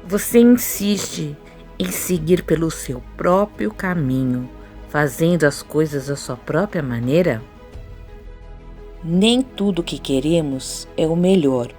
Você insiste em seguir pelo seu próprio caminho, fazendo as coisas da sua própria maneira? Nem tudo que queremos é o melhor,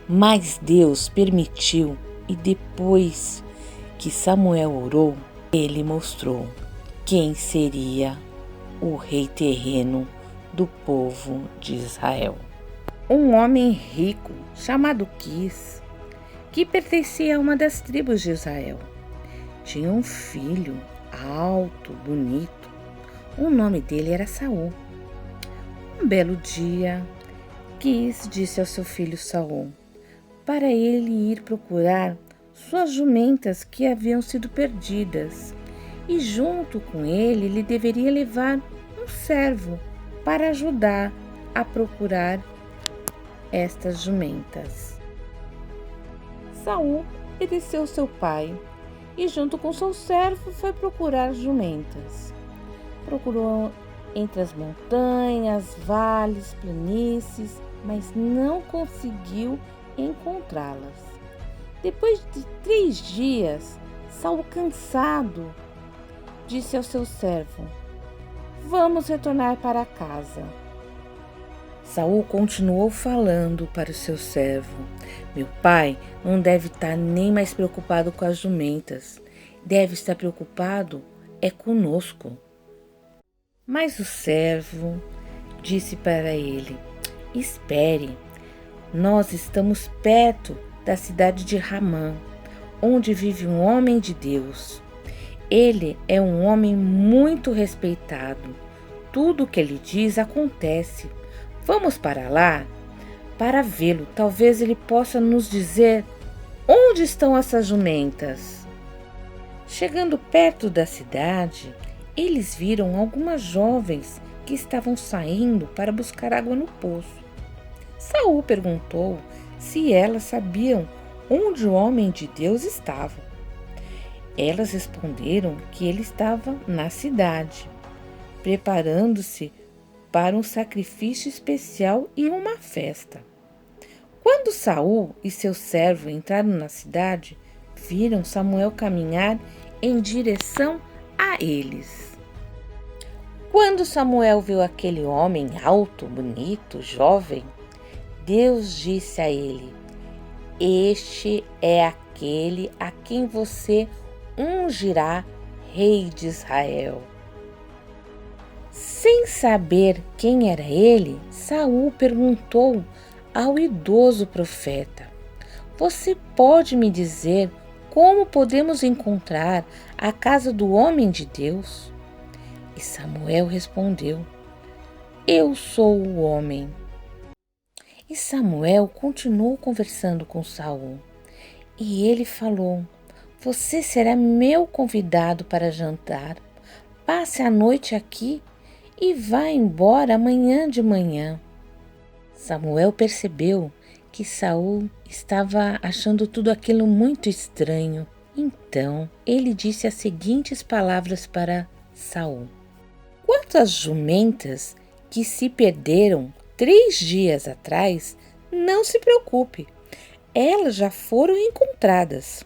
mas Deus permitiu e depois que Samuel orou, ele mostrou quem seria o rei terreno do povo de Israel. Um homem rico chamado Quis, que pertencia a uma das tribos de Israel, tinha um filho alto, bonito. O nome dele era Saul. Um belo dia, Quis disse ao seu filho Saul para ele ir procurar suas jumentas que haviam sido perdidas, e junto com ele deveria levar um servo para ajudar a procurar estas jumentas. Saul obedeceu seu pai e junto com seu servo foi procurar jumentas. Procurou entre as montanhas, vales, planícies, mas não conseguiu encontrá-las. Depois de 3 dias, Saul, cansado, disse ao seu servo: "Vamos retornar para casa." Saul continuou falando para o seu servo: "Meu pai não deve estar nem mais preocupado com as jumentas. Deve estar preocupado conosco." Mas o servo disse para ele: "Espere, nós estamos perto da cidade de Ramá, onde vive um homem de Deus. Ele é um homem muito respeitado. Tudo o que ele diz acontece. Vamos para lá para vê-lo. Talvez ele possa nos dizer onde estão essas jumentas." Chegando perto da cidade, eles viram algumas jovens que estavam saindo para buscar água no poço. Saul perguntou se elas sabiam onde o homem de Deus estava. Elas responderam que ele estava na cidade, preparando-se para um sacrifício especial e uma festa. Quando Saul e seu servo entraram na cidade, viram Samuel caminhar em direção a eles. Quando Samuel viu aquele homem alto, bonito, jovem, Deus disse a ele: "Este é aquele a quem você ungirá rei de Israel." Sem saber quem era ele, Saul perguntou ao idoso profeta: "Você pode me dizer como podemos encontrar a casa do homem de Deus?" E Samuel respondeu: "Eu sou o homem." E Samuel continuou conversando com Saul. E ele falou: "Você será meu convidado para jantar. Passe a noite aqui e vá embora amanhã de manhã." Samuel percebeu que Saul estava achando tudo aquilo muito estranho. Então ele disse as seguintes palavras para Saul: "Quanto às jumentas que se perderam 3 dias atrás, não se preocupe, elas já foram encontradas.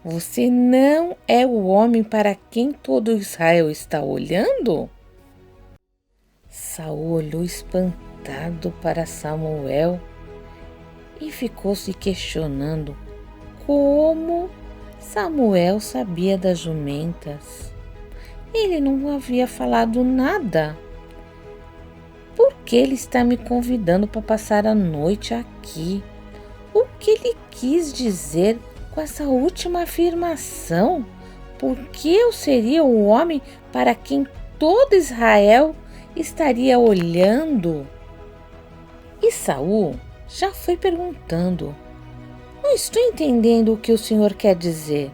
Você não é o homem para quem todo Israel está olhando?" Saul olhou espantado para Samuel e ficou se questionando como Samuel sabia das jumentas. Ele não havia falado nada. Por que ele está me convidando para passar a noite aqui? O que ele quis dizer com essa última afirmação? Por que eu seria o homem para quem todo Israel estaria olhando? E Saul já foi perguntando: "Não estou entendendo o que o senhor quer dizer.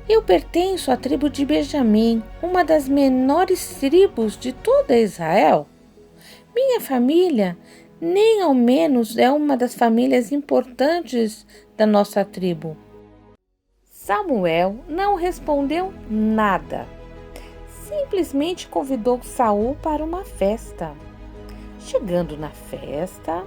Eu pertenço à tribo de Benjamim, uma das menores tribos de toda Israel. Minha família nem ao menos é uma das famílias importantes da nossa tribo." Samuel não respondeu nada. Simplesmente convidou Saul para uma festa. Chegando na festa,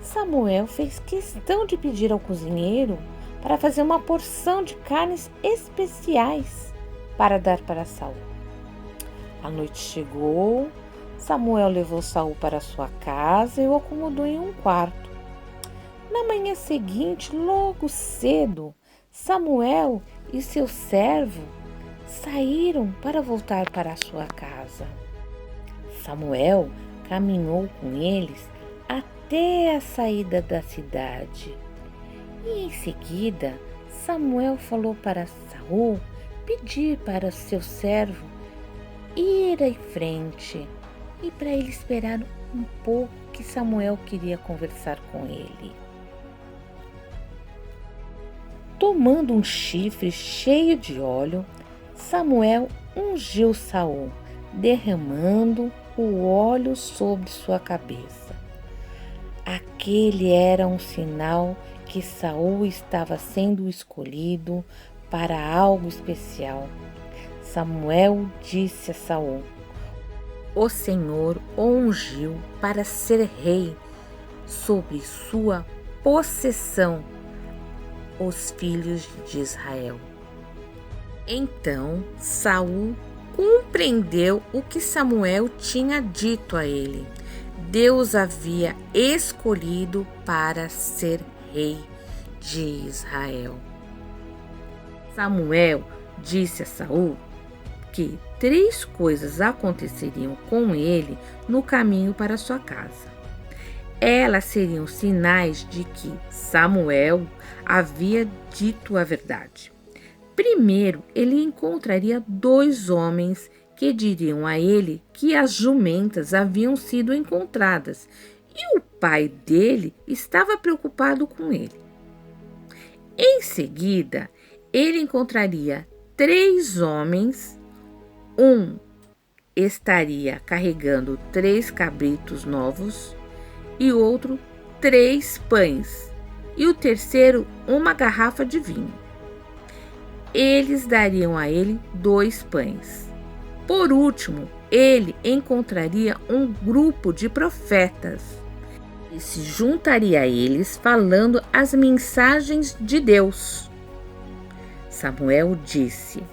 Samuel fez questão de pedir ao cozinheiro para fazer uma porção de carnes especiais para dar para Saul. A noite chegou, Samuel levou Saul para sua casa e o acomodou em um quarto. Na manhã seguinte, logo cedo, Samuel e seu servo saíram para voltar para a sua casa. Samuel caminhou com eles até a saída da cidade. E em seguida, Samuel falou para Saul pedir para seu servo ir em frente e para ele esperar um pouco, que Samuel queria conversar com ele. Tomando um chifre cheio de óleo, Samuel ungiu Saul, derramando o óleo sobre sua cabeça. Aquele era um sinal que Saul estava sendo escolhido para algo especial. Samuel disse a Saul: "O Senhor o ungiu para ser rei sobre sua possessão, os filhos de Israel." Então Saul compreendeu o que Samuel tinha dito a ele. Deus havia escolhido para ser rei de Israel. Samuel disse a Saul que 3 coisas aconteceriam com ele no caminho para sua casa. Elas seriam sinais de que Samuel havia dito a verdade. Primeiro, ele encontraria 2 homens que diriam a ele que as jumentas haviam sido encontradas e o pai dele estava preocupado com ele. Em seguida, ele encontraria 3 homens. Um estaria carregando 3 cabritos novos e outro 3 pães e o terceiro uma garrafa de vinho. Eles dariam a ele 2 pães. Por último, ele encontraria um grupo de profetas e se juntaria a eles falando as mensagens de Deus. Samuel disse: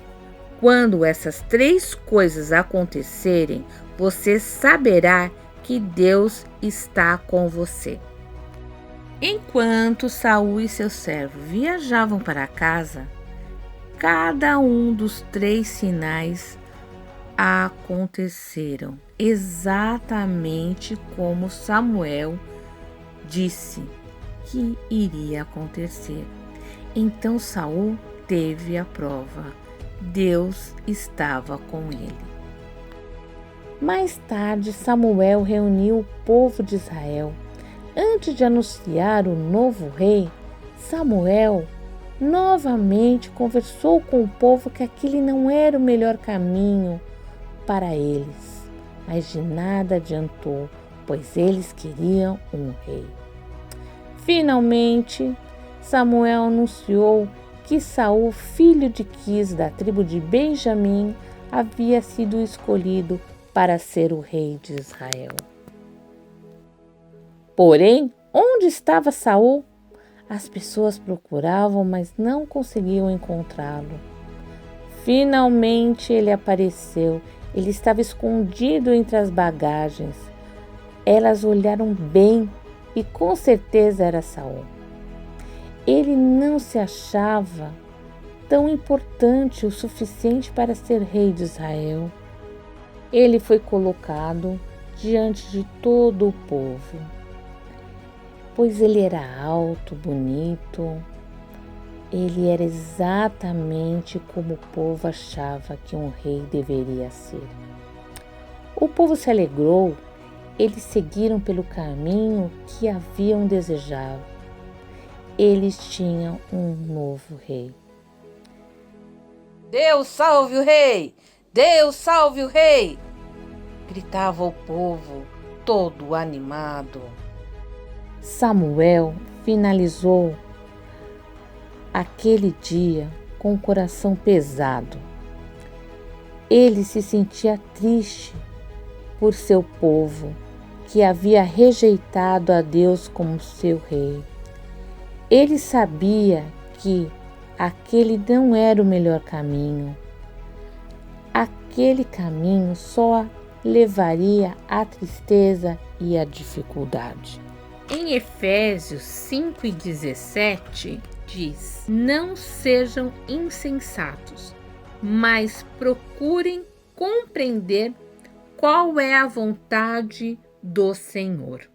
"Quando essas 3 coisas acontecerem, você saberá que Deus está com você." Enquanto Saul e seu servo viajavam para casa, cada um dos 3 sinais aconteceram exatamente como Samuel disse que iria acontecer. Então Saul teve a prova. Deus estava com ele. Mais tarde, Samuel reuniu o povo de Israel. Antes de anunciar o novo rei, Samuel novamente conversou com o povo que aquele não era o melhor caminho para eles, mas de nada adiantou, pois eles queriam um rei. Finalmente, Samuel anunciou que Saul, filho de Quis, da tribo de Benjamim, havia sido escolhido para ser o rei de Israel. Porém, onde estava Saul? As pessoas procuravam, mas não conseguiam encontrá-lo. Finalmente ele apareceu. Ele estava escondido entre as bagagens. Elas olharam bem e com certeza era Saul. Ele não se achava tão importante o suficiente para ser rei de Israel. Ele foi colocado diante de todo o povo, pois ele era alto, bonito. Ele era exatamente como o povo achava que um rei deveria ser. O povo se alegrou. Eles seguiram pelo caminho que haviam desejado. Eles tinham um novo rei. "Deus salve o rei! Deus salve o rei!" gritava o povo, todo animado. Samuel finalizou aquele dia com o coração pesado. Ele se sentia triste por seu povo, que havia rejeitado a Deus como seu rei. Ele sabia que aquele não era o melhor caminho. Aquele caminho só levaria à tristeza e à dificuldade. Em Efésios 5:17 diz: não sejam insensatos, mas procurem compreender qual é a vontade do Senhor.